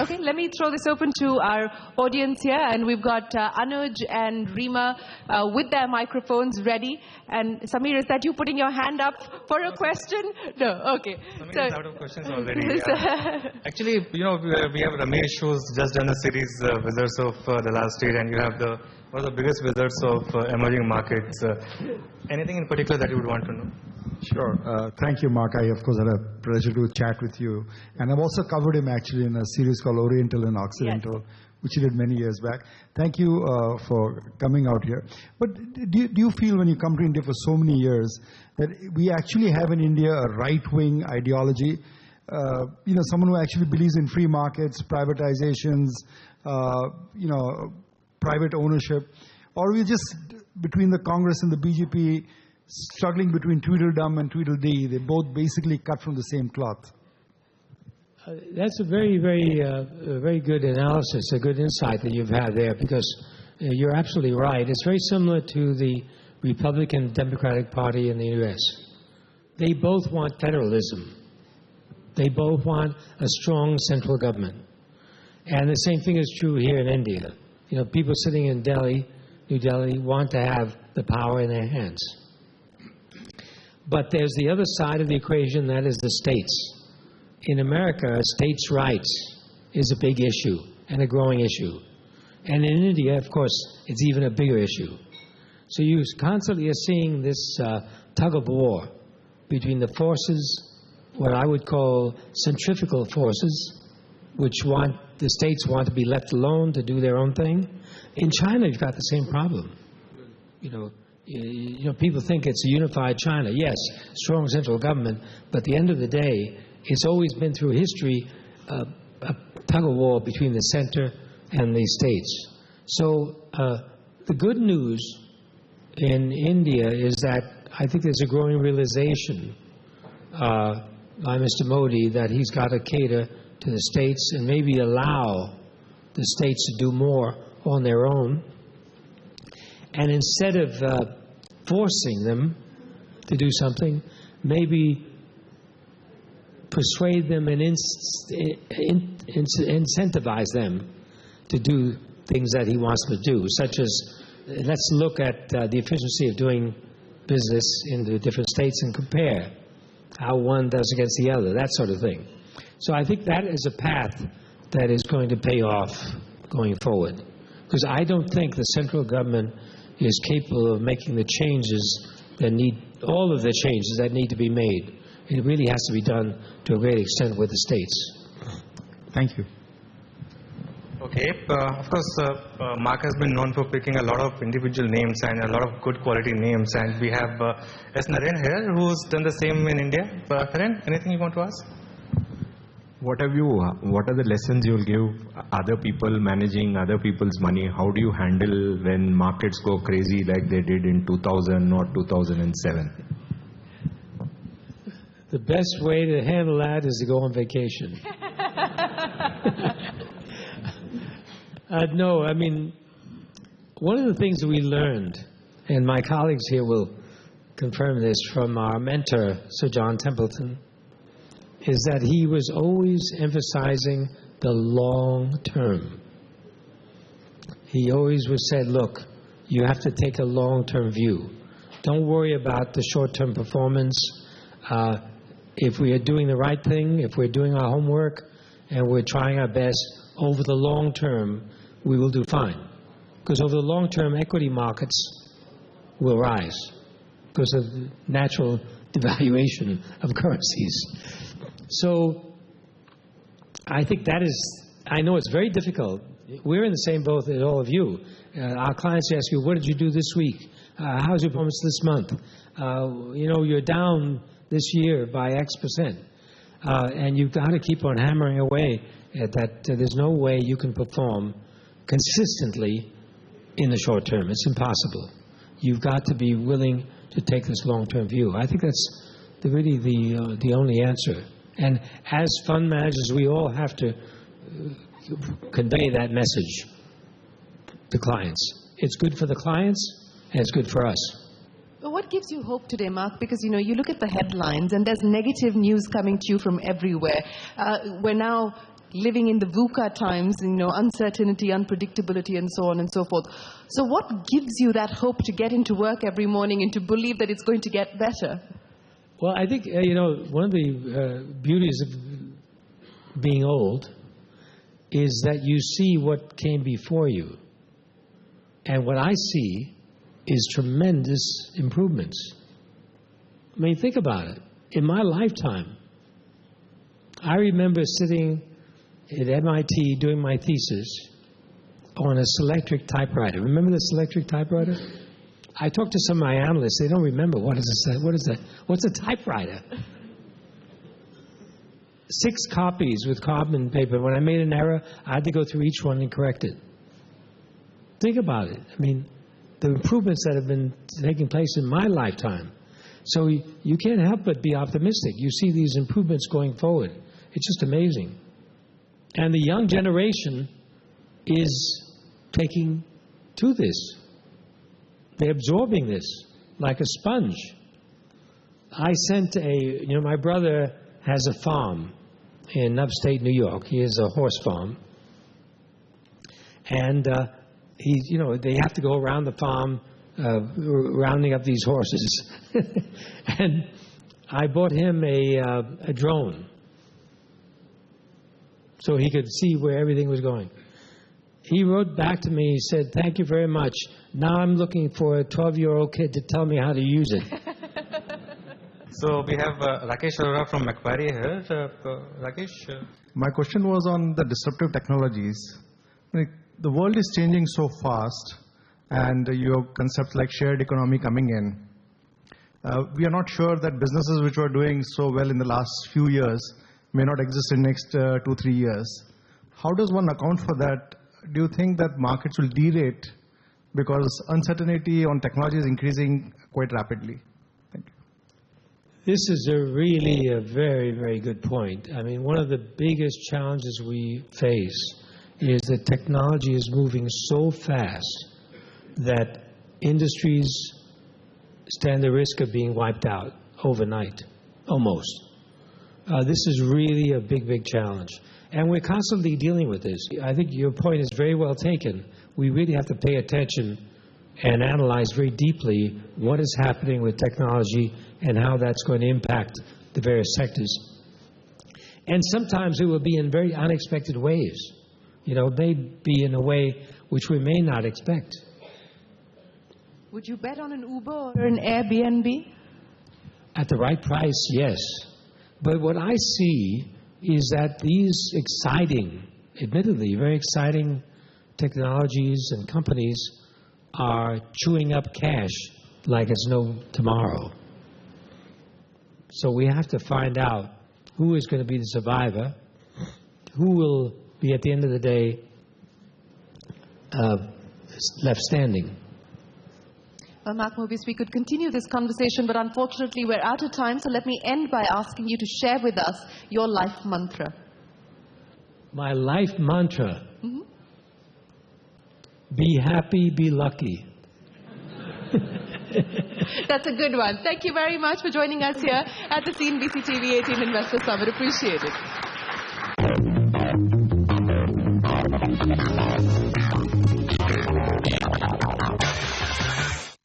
Okay, let me throw this open to our audience here, and we've got Anuj and Rima with their microphones ready. And Samir, is that you putting your hand up for a question? No, okay. Samir is out of questions already. Actually, you know, we have Ramesh who's just done a series Wizards of the last year, and you have one of the biggest wizards of emerging markets. Anything in particular that you would want to know? Sure. Thank you, Mark. I, of course, had a pleasure to chat with you. And I've also covered him, actually, in a series called Oriental and Occidental, which he did many years back. Thank you for coming out here. But do you feel, when you come to India for so many years, that we actually have in India a right-wing ideology? You know, someone who actually believes in free markets, privatizations, you know, private ownership? Or are we just, between the Congress and the BJP, struggling between Tweedledum and Tweedledee? They both basically cut from the same cloth. That's a very, very good analysis, a good insight that you've had there, because you're absolutely right. It's very similar to the Republican Democratic Party in the U.S. They both want federalism. They both want a strong central government. And the same thing is true here in India. You know, people sitting in Delhi, New Delhi, want to have the power in their hands. But there's the other side of the equation, that is the states. In America, states' rights is a big issue and a growing issue. And in India, of course, it's even a bigger issue. So you constantly are seeing this tug of war between the forces, what I would call centrifugal forces, which the states want to be left alone to do their own thing. In China, you've got the same problem. You know, people think it's a unified China. Yes, strong central government, but at the end of the day, it's always been through history a tug of war between the center and the states. So the good news in India is that I think there's a growing realization by Mr. Modi that he's got to cater to the states and maybe allow the states to do more on their own. And instead of forcing them to do something, maybe persuade them and incentivize them to do things that he wants them to do, such as, let's look at the efficiency of doing business in the different states and compare how one does against the other, that sort of thing. So I think that is a path that is going to pay off going forward. Because I don't think the central government is capable of making the changes that all of the changes that need to be made. It really has to be done to a great extent with the states. Thank you. Okay, of course, Mark has been known for picking a lot of individual names and a lot of good quality names, and we have S. Naren here, who's done the same in India. Naren, anything you want to ask? What are the lessons you will give other people managing other people's money? How do you handle when markets go crazy like they did in 2000 or 2007? The best way to handle that is to go on vacation. No, I mean, one of the things that we learned, and my colleagues here will confirm this from our mentor, Sir John Templeton, is that he was always emphasizing the long term. He always said, look, you have to take a long-term view. Don't worry about the short-term performance. If we are doing the right thing, if we're doing our homework, and we're trying our best, over the long term, we will do fine. Because over the long term, equity markets will rise because of the natural devaluation of currencies. So I think that is, I know it's very difficult. We're in the same boat as all of you. Our clients ask you, what did you do this week? How's your performance this month? You know, you're down this year by X%. And you've got to keep on hammering away at that. There's no way you can perform consistently in the short term. It's impossible. You've got to be willing to take this long-term view. I think that's really the only answer. And as fund managers, we all have to convey that message to clients. It's good for the clients, and it's good for us. Well, what gives you hope today, Mark? Because, you look at the headlines and there's negative news coming to you from everywhere. We're now living in the VUCA times, uncertainty, unpredictability, and so on and so forth. So what gives you that hope to get into work every morning and to believe that it's going to get better? Well, I think, one of the beauties of being old is that you see what came before you. And what I see is tremendous improvements. I mean, think about it. In my lifetime, I remember sitting at MIT doing my thesis on a Selectric typewriter. Remember the Selectric typewriter? I talked to some of my analysts. They don't remember. What is that? What's a typewriter? 6 copies with carbon paper. When I made an error, I had to go through each one and correct it. Think about it. I mean, the improvements that have been taking place in my lifetime. So you can't help but be optimistic. You see these improvements going forward. It's just amazing. And the young generation is taking to this. They're absorbing this like a sponge. I sent my brother has a farm in upstate New York. He has a horse farm. And they have to go around the farm rounding up these horses. And I bought him a drone so he could see where everything was going. He wrote back to me, he said, "Thank you very much. Now I'm looking for a 12-year-old kid to tell me how to use it." So we have Rakesh Arora from Macquarie here. Rakesh? My question was on the disruptive technologies. The world is changing so fast, and you have concepts like shared economy coming in. We are not sure that businesses which were doing so well in the last few years may not exist in the next 2-3 years. How does one account for that? Do you think that markets will derate because uncertainty on technology is increasing quite rapidly? Thank you. This is really a very, very good point. I mean, one of the biggest challenges we face is that technology is moving so fast that industries stand the risk of being wiped out overnight, almost. This is really a big, big challenge. And we're constantly dealing with this. I think your point is very well taken. We really have to pay attention and analyze very deeply what is happening with technology and how that's going to impact the various sectors. And sometimes it will be in very unexpected ways. It may be in a way which we may not expect. Would you bet on an Uber or an Airbnb? At the right price, yes. But what I see is that these exciting, admittedly very exciting technologies and companies are chewing up cash like it's no tomorrow. So we have to find out who is going to be the survivor, who will be at the end of the day left standing. Well, Mark Mobius, we could continue this conversation, but unfortunately we're out of time, so let me end by asking you to share with us your life mantra. My life mantra? Mm-hmm. Be happy, be lucky. That's a good one. Thank you very much for joining us here at the CNBC TV 18 Investor Summit. Appreciate it.